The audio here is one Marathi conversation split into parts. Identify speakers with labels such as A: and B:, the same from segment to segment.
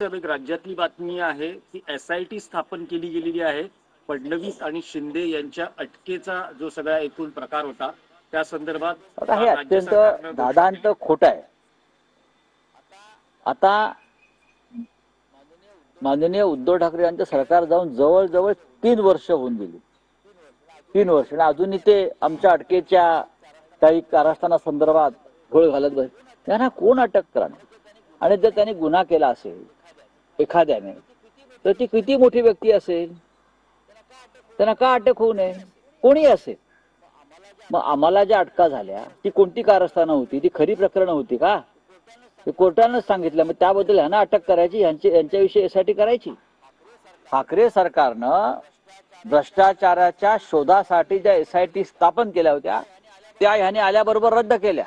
A: एक राज्यातली बातमी आहे की एसआयटी स्थापन केली गेलेली आहे. फडणवीस आणि शिंदे यांच्या अटकेचा जो सगळा एकूण प्रकार होता त्या संदर्भात
B: आता हे अत्यंत दादांत खोटं आहे. आता माननीय उद्धव ठाकरे यांचं सरकार जाऊन जवळजवळ 3 वर्ष होऊन गेली. 3 वर्ष आणि अजूनही ते आमच्या अटकेच्या काही कारस्थाना संदर्भात घोळ घालत बस. त्यांना कोण अटक करणार? आणि जर त्यांनी गुन्हा केला असेल एखाद्याने तर ती किती मोठी व्यक्ती असेल, त्यांना का अटक होऊ नये? कोणी असेल. मग आम्हाला ज्या अटका झाल्या ती कोणती कारस्थानं होती? ती खरी प्रकरणं होती का? ते कोर्टानंच सांगितलं. मग त्याबद्दल ह्यांना अटक करायची, यांच्याविषयी एसआयटी करायची. ठाकरे सरकारनं भ्रष्टाचाराच्या शोधासाठी ज्या एसआयटी स्थापन केल्या होत्या त्या ह्याने आल्याबरोबर रद्द केल्या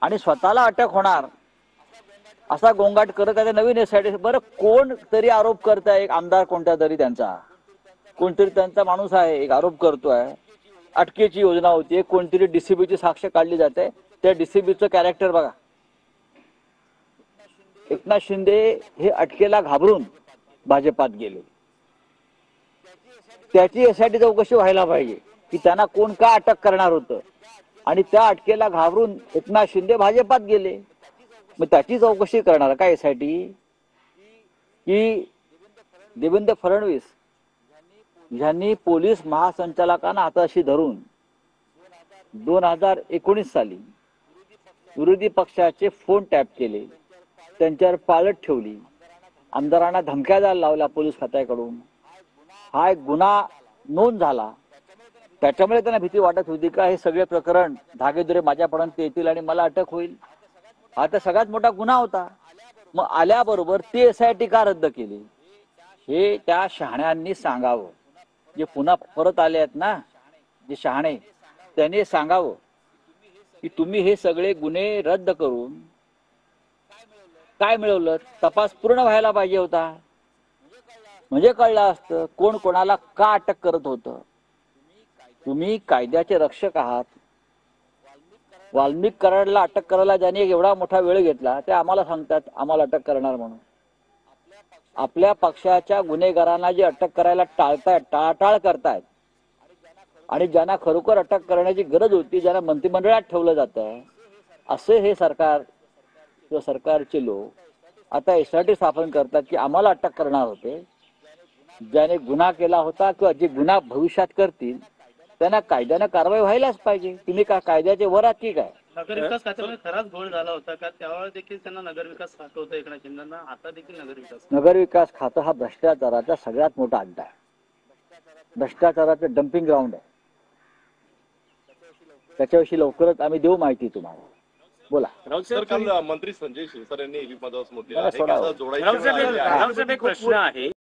B: आणि स्वतःला अटक होणार असा गोंगाट करत आहे नवीन एसआयटी. बरं कोण तरी आरोप करत आहे, एक आमदार कोणत्या तरी त्यांचा कोणतरी त्यांचा माणूस आहे, एक आरोप करतोय अटकेची योजना होती, कोणतरी डीसीबीची साक्ष काढली जाते. त्या डीसीबीचं कॅरेक्टर बघा. एकनाथ शिंदे हे अटकेला घाबरून भाजपात गेले. त्याची एसआयटी चौकशी व्हायला पाहिजे की त्यांना कोण का अटक करणार होतं आणि त्या अटकेला घाबरून एकनाथ शिंदे भाजपात गेले. मग त्याची चौकशी करणार का एसआयटी? की देवेंद्र फडणवीस यांनी पोलीस महासंचालकांना हाताशी धरून 2019 साली विरोधी पक्षाचे फोन टॅप केले, त्यांच्यावर पाळत ठेवली, आमदारांना धमक्या द्यायला लावल्या पोलीस खात्याकडून. हा एक गुन्हा नोंद झाला. त्याच्यामुळे त्यांना भीती वाटत होती का हे सगळे प्रकरण धागेदुरे माझ्यापर्यंत येतील आणि मला अटक होईल. हा तर सगळ्यात मोठा गुन्हा होता. मग आल्याबरोबर ती एसआयटी का रद्द केली हे त्या शहाण्यांनी सांगावं. जे पुन्हा परत आले आहेत ना, जे शहाणे, त्यांनी सांगावं की तुम्ही हे सगळे गुन्हे रद्द करून काय मिळवलं? तपास पूर्ण व्हायला पाहिजे होता. म्हणजे कळलं असतं कोण कोणाला का अटक करत होतं. तुम्ही कायद्याचे रक्षक आहात. वाल्मिक कराडला अटक करायला ज्यांनी एवढा मोठा वेळ घेतला ते आम्हाला सांगतात आम्हाला अटक करणार म्हणून. आपल्या पक्षाच्या गुन्हेगारांना जे अटक करायला टाळतायत, टाळाटाळ करतायत आणि ज्यांना खरोखर अटक करण्याची गरज होती, ज्यांना मंत्रिमंडळात ठेवलं जातं, असे हे सरकार किंवा सरकारचे लोक आता एसआयटी स्थापन करतात की आम्हाला अटक करणार होते. ज्याने गुन्हा केला होता किंवा जे गुन्हा भविष्यात करतील त्यांना कायद्यानं कारवाई व्हायलाच पाहिजे. तुम्ही का कायद्याचे वर आहात की काय?
C: नगरविकास खात्यामध्ये खराच घोळ झाला होता का? त्यावेळेस देखील त्यांना नगरविकास खातं होतं एकनाथ शिंदेंना, आता देखील
B: नगरविकास खातं हा भ्रष्टाचाराचा सगळ्यात मोठा अड्डा आहे. भ्रष्टाचाराचं डम्पिंग ग्राउंड आहे. त्याच्याविषयी लवकरच आम्ही देऊ माहिती तुम्हाला. बोला.
D: काल मंत्री संजय शिरसाट यांनी एक प्रश्न आहे.